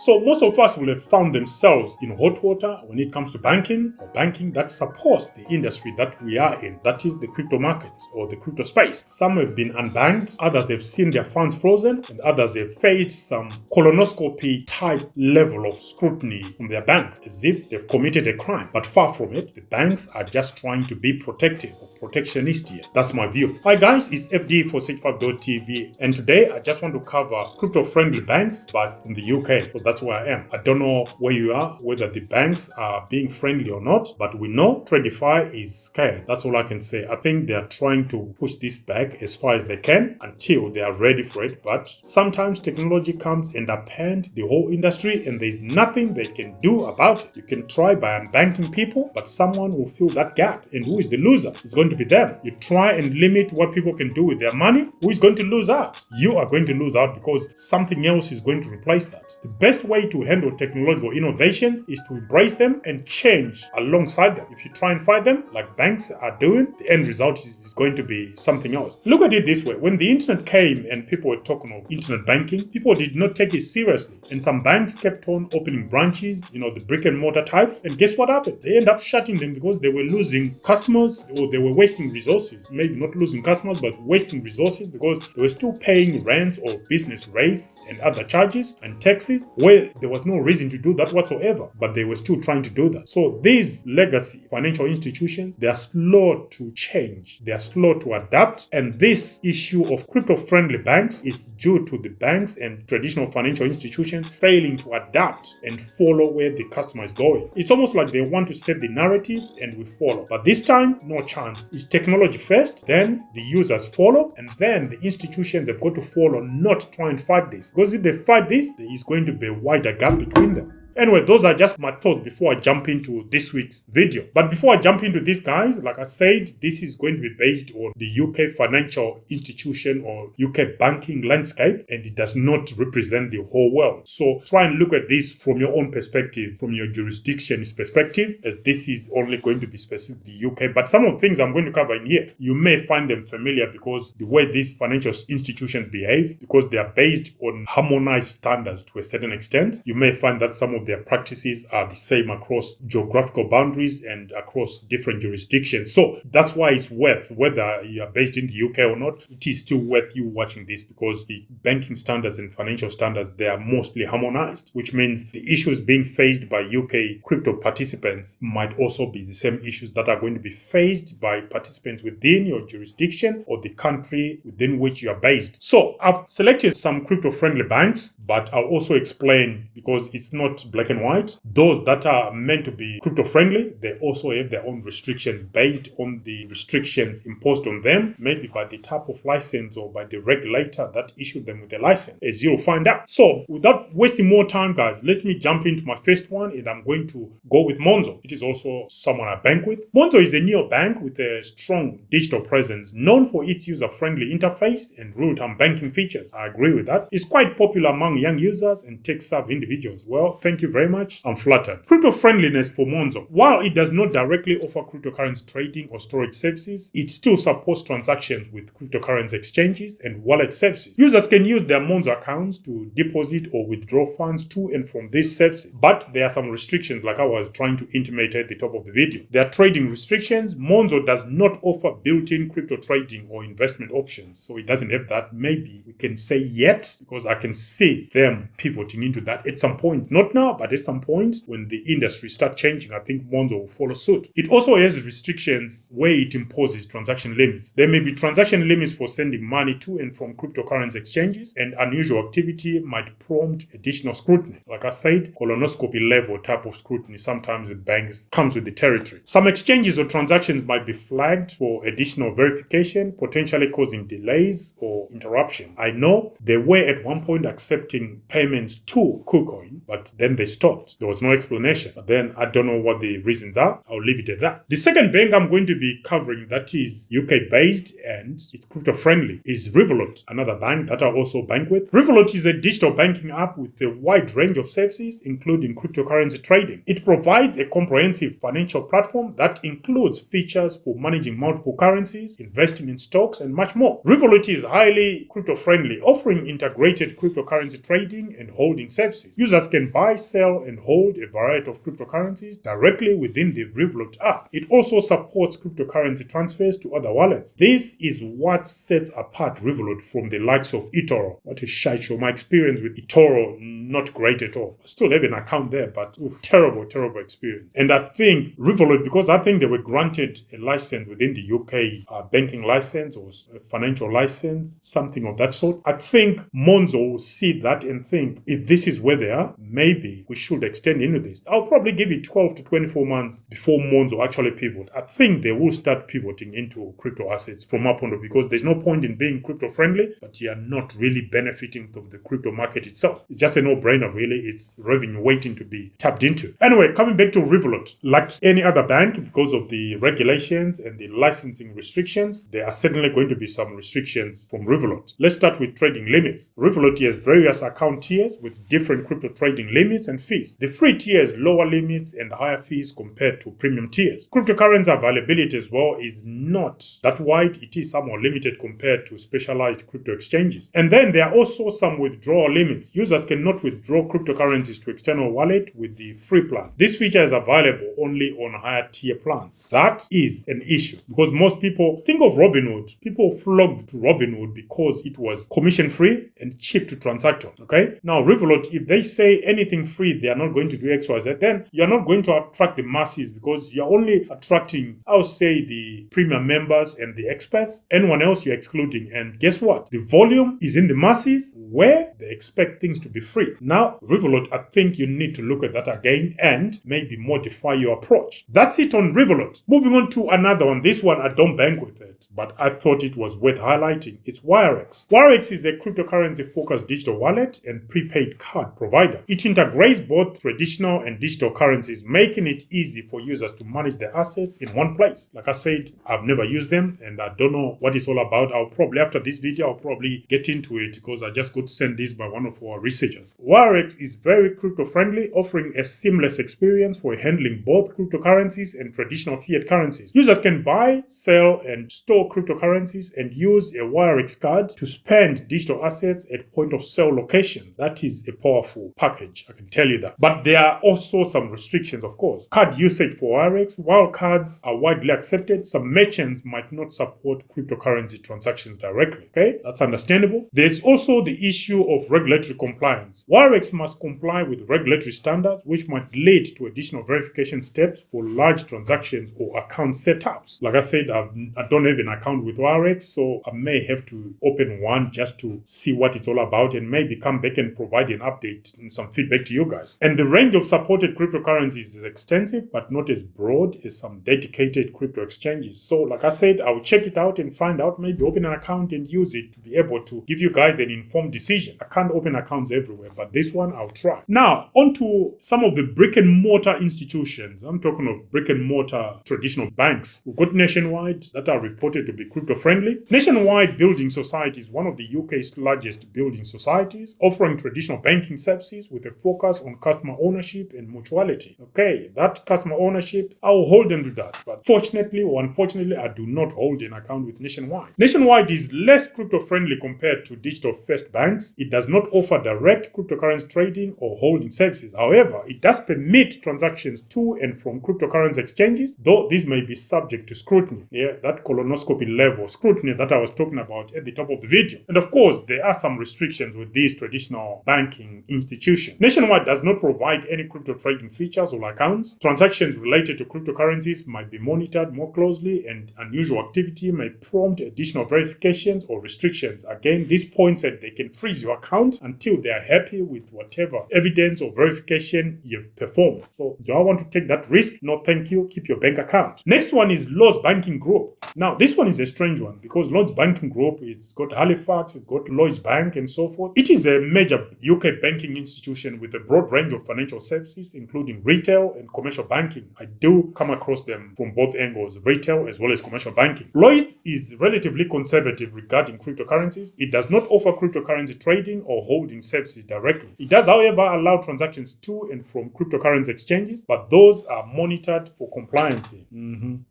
So most of us will have found themselves in hot water when it comes to banking that supports the industry that we are in, that is the crypto markets or the crypto space. Some have been unbanked, others have seen their funds frozen, and others have faced some colonoscopy type level of scrutiny from their bank as if they've committed a crime. But far from it, the banks are just trying to be protective or protectionist here. That's my view. Hi guys, it's FD465.tv, and today I just want to cover crypto-friendly banks, but in the UK, so that's where I am. I don't know where you are, whether the banks are being friendly or not, but we know Tradify is scared. That's all I can say. I think they are trying to push this back as far as they can until they are ready for it, but sometimes technology comes and upend the whole industry and there's nothing they can do about it. You can try by unbanking people, but someone will fill that gap, and who is the loser? It's going to be them. You try and limit what people can do with their money, who is going to lose out? You are going to lose out because something else is going to replace that. The best way to handle technological innovations is to embrace them and change alongside them. If you try and fight them, like banks are doing, the end result is going to be something else. Look at it this way. When the internet came and people were talking of internet banking, people did not take it seriously. And some banks kept on opening branches, the brick and mortar types. And guess what happened? They ended up shutting them because they were losing customers, or they were wasting resources. Maybe not losing customers, but wasting resources because they were still paying rent or business rates and other charges and taxes where there was no reason to do that whatsoever, but they were still trying to do that. So these legacy financial institutions, they are slow to change. They are slow to adapt. And this issue of crypto-friendly banks is due to the banks and traditional financial institutions failing to adapt and follow where the customer is going. It's almost like they want to set the narrative and we follow. But this time, no chance. It's technology first, then the users follow, and then the institutions have got to follow, not try and fight this. Because if they fight this, there is going to be a wider gap between them. Anyway, those are just my thoughts before I jump into this week's video. But before I jump into this, guys, like I said, this is going to be based on the UK financial institution or UK banking landscape, and it does not represent the whole world. So try and look at this from your own perspective, from your jurisdiction's perspective, as this is only going to be specific to the UK. But some of the things I'm going to cover in here, you may find them familiar because the way these financial institutions behave, because they are based on harmonized standards to a certain extent, you may find that some of their practices are the same across geographical boundaries and across different jurisdictions. So that's why it's worth, whether you are based in the UK or not, it is still worth you watching this because the banking standards and financial standards, they are mostly harmonized, which means the issues being faced by UK crypto participants might also be the same issues that are going to be faced by participants within your jurisdiction or the country within which you are based. So I've selected some crypto-friendly banks, but I'll also explain, because it's not black and white. Those that are meant to be crypto-friendly, they also have their own restrictions based on the restrictions imposed on them, maybe by the type of license or by the regulator that issued them with a license, as you'll find out. So without wasting more time, guys, let me jump into my first one, and I'm going to go with Monzo. It is also someone I bank with. Monzo is a neobank with a strong digital presence, known for its user-friendly interface and real-time banking features. I agree with that. It's quite popular among young users and tech-savvy individuals. Well, thank you very much. I'm flattered. Crypto-friendliness for Monzo. While it does not directly offer cryptocurrency trading or storage services, it still supports transactions with cryptocurrency exchanges and wallet services. Users can use their Monzo accounts to deposit or withdraw funds to and from these services, but there are some restrictions, like I was trying to intimate at the top of the video. There are trading restrictions. Monzo does not offer built-in crypto trading or investment options, so it doesn't have that. Maybe we can say yet, because I can see them pivoting into that at some point. Not now, but at some point when the industry starts changing, I think Monzo will follow suit. It also has restrictions where it imposes transaction limits. There may be transaction limits for sending money to and from cryptocurrency exchanges, and unusual activity might prompt additional scrutiny. Like I said, colonoscopy level type of scrutiny sometimes with banks comes with the territory. Some exchanges or transactions might be flagged for additional verification, potentially causing delays or interruption. I know they were at one point accepting payments to KuCoin, but then they stopped. There was no explanation. But then I don't know what the reasons are. I'll leave it at that. The second bank I'm going to be covering that is UK based and it's crypto friendly is Revolut, another bank that I also bank with. Revolut is a digital banking app with a wide range of services, including cryptocurrency trading. It provides a comprehensive financial platform that includes features for managing multiple currencies, investing in stocks, and much more. Revolut is highly crypto friendly, offering integrated cryptocurrency trading and holding services. Users can buy, sell, and hold a variety of cryptocurrencies directly within the Revolut app. It also supports cryptocurrency transfers to other wallets. This is what sets apart Revolut from the likes of eToro. What a shite show. My experience with eToro, not great at all. I still have an account there, but terrible experience. And I think Revolut, because I think they were granted a license within the UK banking license or a financial license, something of that sort. I think Monzo will see that and think, if this is where they are, maybe we should extend into this. I'll probably give it 12 to 24 months before Monzo actually pivot. I think they will start pivoting into crypto assets from my point of view, because there's no point in being crypto friendly, but you are not really benefiting from the crypto market itself. It's just a no-brainer, really. It's revenue waiting to be tapped into. Anyway, coming back to Revolut, like any other bank, because of the regulations and the licensing restrictions, there are certainly going to be some restrictions from Revolut. Let's start with trading limits. Revolut has various account tiers with different crypto trading limits and fees. The free tier has lower limits and higher fees compared to premium tiers. Cryptocurrency availability as well is not that wide. It is somewhat limited compared to specialized crypto exchanges. And then there are also some withdrawal limits. Users cannot withdraw cryptocurrencies to external wallet with the free plan. This feature is available only on higher tier plans. That is an issue because most people think of Robinhood. People flocked to Robinhood because it was commission free and cheap to transact on. Okay. Now Revolut, if they say anything free, they are not going to do X, Y, Z, then you're not going to attract the masses because you're only attracting, I would say, the premium members and the experts. Anyone else you're excluding. And guess what? The volume is in the masses where they expect things to be free. Now, Revolut, I think you need to look at that again and maybe modify your approach. That's it on Revolut. Moving on to another one. This one, I don't bank with it, but I thought it was worth highlighting. It's Wirex. Wirex is a cryptocurrency-focused digital wallet and prepaid card provider. It integrates both traditional and digital currencies, making it easy for users to manage their assets in one place. Like I said, I've never used them and I don't know what it's all about. I'll probably, after this video, I'll probably get into it because I just got sent this by one of our researchers. Wirex is very crypto-friendly, offering a seamless experience for handling both cryptocurrencies and traditional fiat currencies. Users can buy, sell, and store cryptocurrencies and use a Wirex card to spend digital assets at point-of-sale locations. That is a powerful package, I can tell you that. But there are also some restrictions, of course. Card usage for Wirex. While cards are widely accepted, some merchants might not support cryptocurrency transactions directly. Okay, that's understandable. There's also the issue of regulatory compliance. Wirex must comply with regulatory standards, which might lead to additional verification steps for large transactions or account setups. Like I said, I don't have an account with Wirex, so I may have to open one just to see what it's all about and maybe come back and provide an update and some feedback to you guys. And the range of supported cryptocurrencies is extensive, but not as broad as some dedicated crypto exchanges. So like I said, I'll check it out and find out, maybe open an account and use it to be able to give you guys an informed decision. I can't open accounts everywhere, but this one I'll try. Now, on to some of the brick and mortar institutions. I'm talking of brick and mortar traditional banks. We've got Nationwide that are reported to be crypto friendly. Nationwide Building Society is one of the UK's largest building societies, offering traditional banking services with a focus on customer ownership and mutuality. Okay, that customer ownership, I'll hold them to that. But fortunately or unfortunately, I do not hold an account with Nationwide. Nationwide is less crypto friendly compared to digital first banks. It does not offer direct cryptocurrency trading or holding services. However, it does permit transactions to and from cryptocurrency exchanges, though this may be subject to scrutiny. Yeah, that colonoscopy level scrutiny that I was talking about at the top of the video. And of course, there are some restrictions with these traditional banking institutions. Nationwide does not provide any crypto trading features or accounts. Transactions related to cryptocurrencies might be monitored more closely, and unusual activity may prompt additional verifications or restrictions. Again, this points that they can freeze your account until they are happy with whatever evidence or verification you've performed. So do I want to take that risk? No, thank you. Keep your bank account. Next one is Lloyds Banking Group. Now, this one is a strange one because Lloyds Banking Group, it's got Halifax, it's got Lloyds Bank and so forth. It is a major UK banking institution with a broad range of financial services, including retail and commercial banking. I do come across them from both angles, retail as well as commercial banking. Lloyds is relatively conservative regarding cryptocurrencies. It does not offer cryptocurrency trading or holding services directly. It does, however, allow transactions to and from cryptocurrency exchanges, but those are monitored for compliance.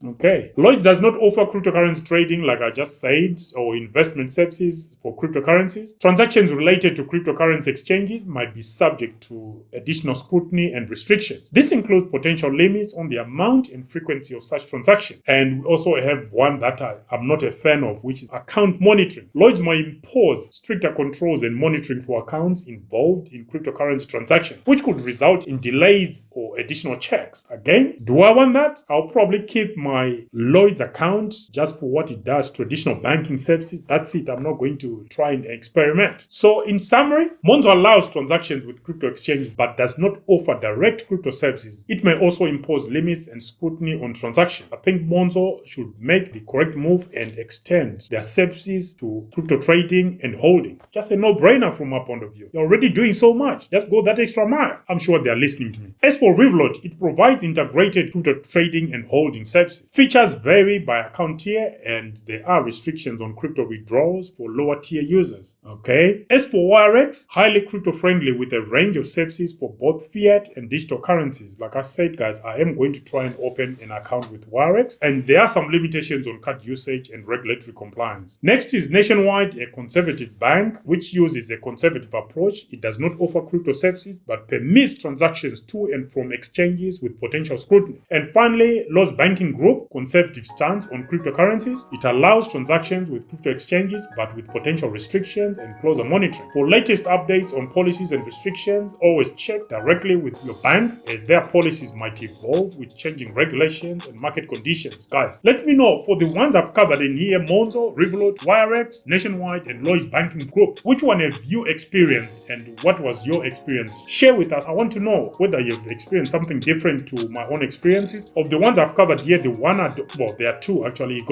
Okay. Lloyds does not offer cryptocurrency trading, like I just said, or investment services for cryptocurrencies. Transactions related to cryptocurrency exchanges might be subject to additional scrutiny and restrictions. This includes potential limits on the amount and frequency of such transactions. And we also have one that I'm not a fan of, which is account monitoring. Lloyds might impose stricter controls and monitoring for accounts involved in cryptocurrency transactions, which could result in delays or additional checks. Again, do I want that? I'll probably keep my Lloyds account just for what it does, traditional banking services. That's it. I'm not going to try and experiment. So in summary, Monzo allows transactions with crypto exchanges but does not offer direct crypto services. It may also impose limits and scrutiny on transactions. I think Monzo should make the correct move and extend their services to crypto trading and holding. Just a no-brainer from my point of view. You're already doing so much. Just go that extra mile. I'm sure they're listening to me. As for Revolut, it provides integrated crypto trading and holding services. Features vary by account tier and there are restrictions on crypto withdrawals for lower tier users. Okay. As for Wirex, highly crypto friendly with a range of services for both fiat and digital currencies. Like I said, guys, I am going to try and open an account with Wirex, and there are some limitations on card usage and regulatory compliance. Next is Nationwide, a conservative bank which uses a conservative approach. It does not offer crypto services but permits transactions to and from exchanges with potential scrutiny. And finally, Lloyds Banking Group, conservative stance on cryptocurrencies. It allows transactions with crypto exchanges but with potential restrictions and closer monitoring. For latest updates on policies and restrictions, always check directly with your bank, as their policies might evolve with changing regulations and market conditions. Guys, let me know for the ones I've covered in here: Monzo, Revolut, Wirex, Nationwide, and Lloyds Banking Group. Which one have you experienced and what was your experience? Share with us. I want to know whether you've experienced something different to my own experiences. Of the ones I've covered here, there are two actually.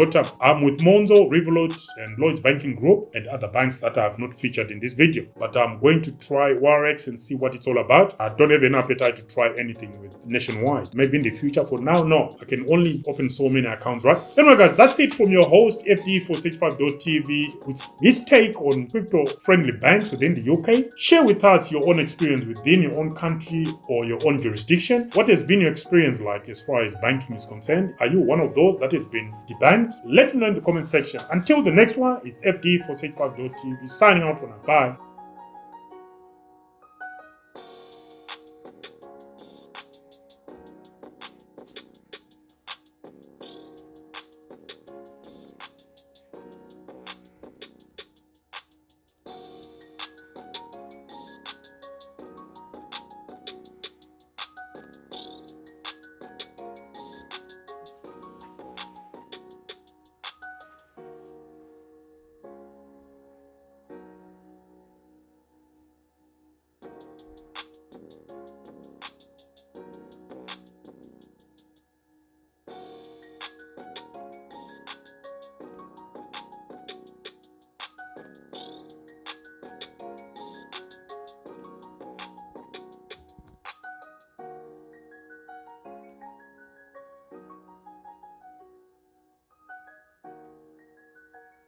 I'm with Monzo, Revolut, and Lloyds Banking Group, and other banks that I have not featured in this video. But I'm going to try Wirex and see what it's all about. I don't have an appetite to try anything with Nationwide. Maybe in the future. For now, no. I can only open so many accounts, right? Anyway, guys, that's it from your host, FD465.tv, with his take on crypto-friendly banks within the UK. Share with us your own experience within your own country or your own jurisdiction. What has been your experience like as far as banking is concerned? Are you one of those that has been debanked? Let me know in the comment section. Until the next one, it's FD465.tv signing out for now. Bye.